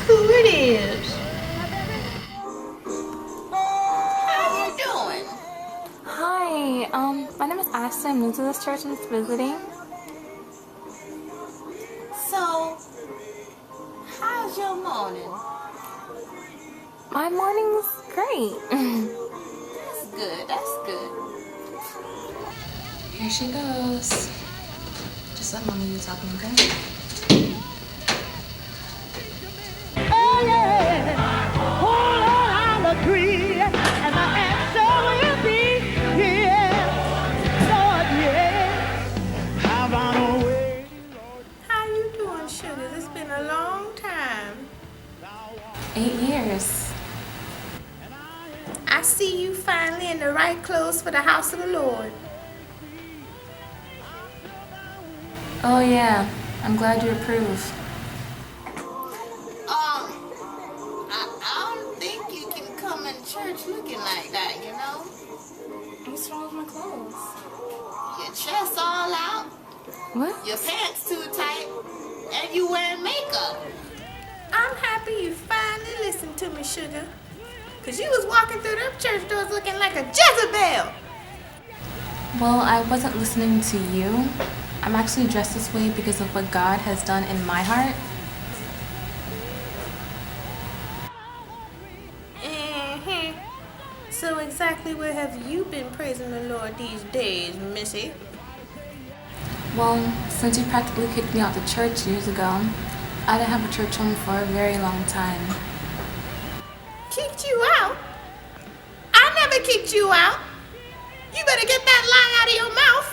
who it is. How you doing? Hi, my name is Ashley. I'm new to this church and just visiting. So, how's your morning? My morning's great. That's good, that's good. Here she goes. Just let mommy do talking, okay? Oh yeah, hold on, I'll agree, and my answer will be yes, Lord, yes. Have on a way, Lord. How you doing, sugar? It's been a long time. 8 years. I see you finally in the right clothes for the house of the Lord. Oh yeah, I'm glad you approve. I don't think you can come in church looking like that, you know? What's wrong with my clothes? Your chest all out, What? your pants too tight, and you wearing makeup. I'm happy you finally listened to me, sugar. Cause you was walking through them church doors looking like a Jezebel. Well, I wasn't listening to you. I'm actually dressed this way because of what God has done in my heart. So exactly where have you been praising the Lord these days, Missy? Well, since you practically kicked me out the church years ago, I didn't have a church home for a very long time. Kicked you out? I never kicked you out. You better get that lie out of your mouth.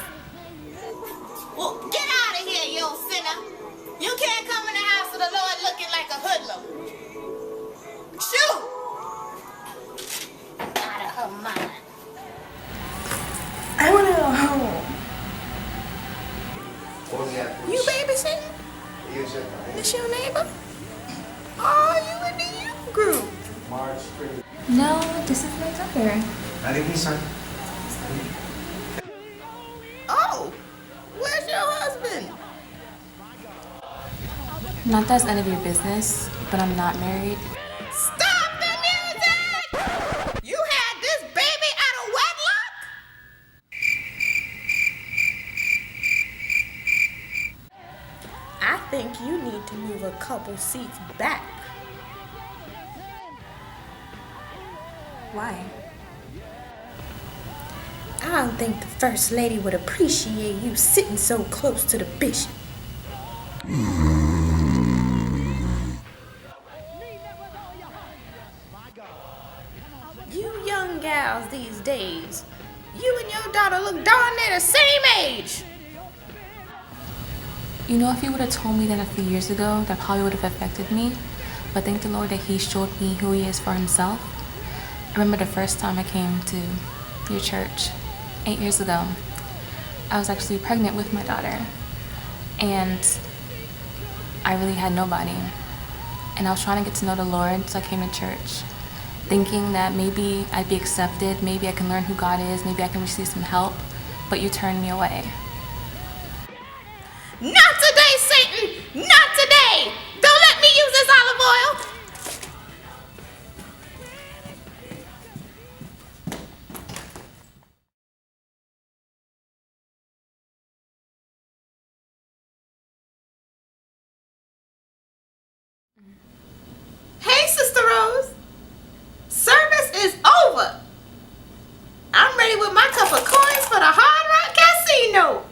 Well, get out of here, you old sinner. You can't come in the house of the Lord looking like a hoodlum. Shoo! Out of her mind. I want to go home. You babysitting? This your neighbor? Oh, you in the youth group. No, this is my daughter. Oh, where's your husband? Not that's none of your business, but I'm not married. Stop the music! You had this baby out of wedlock? I think you need to move a couple seats back. Why? I don't think the First Lady would appreciate you sitting so close to the bishop. You young gals these days, you and your daughter look darn near the same age. You know, if you would have told me that a few years ago, that probably would have affected me. But thank the Lord that He showed me who He is for Himself. I remember the first time I came to your church 8 years ago. I was actually pregnant with my daughter. And I really had nobody. And I was trying to get to know the Lord, so I came to church, thinking that maybe I'd be accepted, maybe I can learn who God is, maybe I can receive some help. But you turned me away. Not today, Satan! Not today! Don't let me use this olive oil! Hey, Sister Rose. Service is over. I'm ready with my cup of coins for the Hard Rock Casino.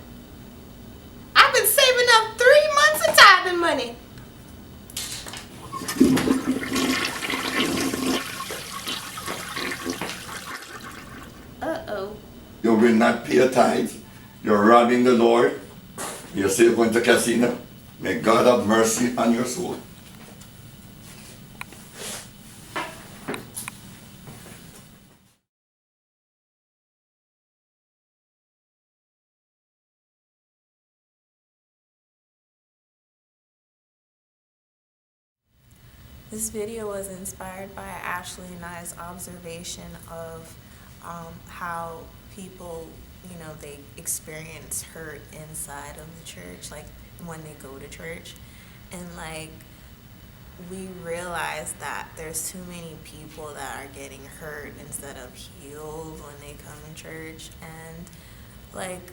I've been saving up 3 months of tithing money. Uh-oh. You will not pay a tithe. You're robbing the Lord. You're still going to casino. May God have mercy on your soul. This video was inspired by Ashley and I's observation of how people, they experience hurt inside of the church, like when they go to church. And like we realize that there's too many people that are getting hurt instead of healed when they come in church, and like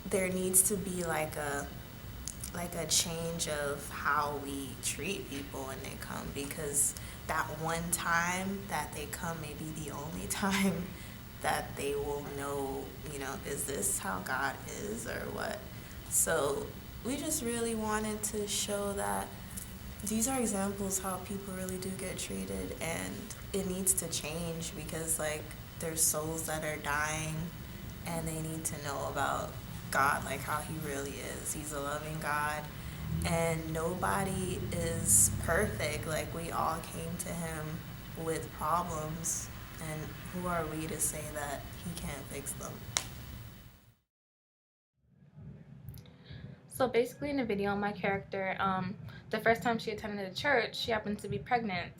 there needs to be like a change of how we treat people when they come, because that one time that they come may be the only time that they will know, is this how God is or what? So we just really wanted to show that these are examples how people really do get treated, and it needs to change because like there's souls that are dying and they need to know about God, like how he really is. He's a loving God, and nobody is perfect. Like we all came to him with problems, and who are we to say that he can't fix them? So basically in the video, my character, the first time she attended a church, she happened to be pregnant,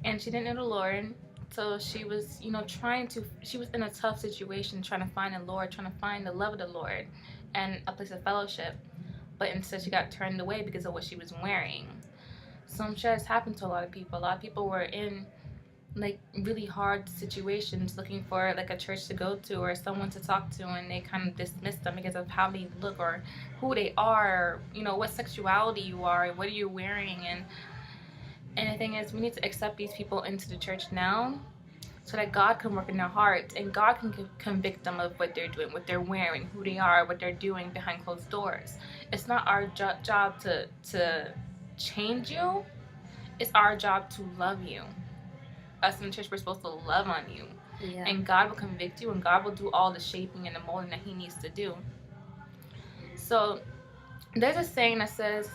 and she didn't know the Lord. So she was, she was in a tough situation, trying to find the Lord, trying to find the love of the Lord and a place of fellowship. But instead she got turned away because of what she was wearing. So I'm sure it's happened to a lot of people. A lot of people were in like really hard situations looking for like a church to go to or someone to talk to, and they kind of dismiss them because of how they look or who they are, or, what sexuality you are, what are you wearing. And the thing is, we need to accept these people into the church now so that God can work in their hearts and God can convict them of what they're doing, what they're wearing, who they are, what they're doing behind closed doors. It's not our job to change you. It's our job to love you. Us in the church, we're supposed to love on you. Yeah. And God will convict you, and God will do all the shaping and the molding that he needs to do. So there's a saying that says,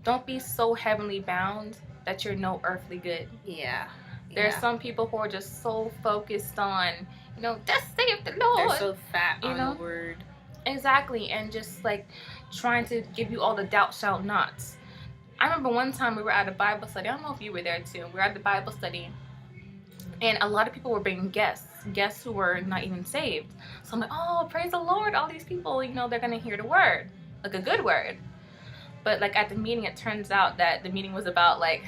don't be so heavenly bound that you're no earthly good. Yeah. There are some people who are just so focused on, thus saith the Lord. They're so fat on the word. Exactly, and just like trying to give you all the thou shalt nots. I remember one time we were at a Bible study. I don't know if you were there too. We were at the Bible study, and a lot of people were bringing guests who were not even saved. So I'm like, oh, praise the Lord. All these people, they're going to hear the word, like a good word. But like at the meeting, it turns out that the meeting was about like,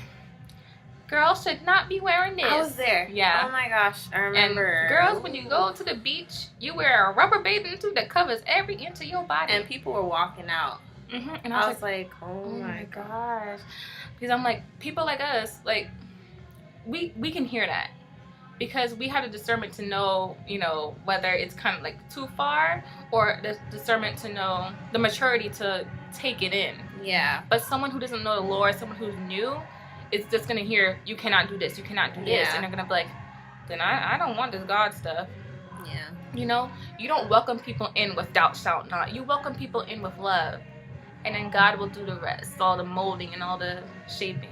girls should not be wearing this. I was there. Yeah. Oh my gosh, I remember. And girls, when you go to the beach, you wear a rubber bathing suit that covers every inch of your body. And people were walking out. Mm-hmm. And I was like, oh my gosh. Because I'm like, people like us, like, we can hear that. Because we have the discernment to know, whether it's kind of like too far, or the discernment to know, the maturity to take it in. Yeah. But someone who doesn't know the Lord, someone who's new, is just going to hear, you cannot do this, you cannot do this. And they're going to be like, then I don't want this God stuff. Yeah. You don't welcome people in with thou shalt not. You welcome people in with love. And then God will do the rest, all the molding and all the shaping.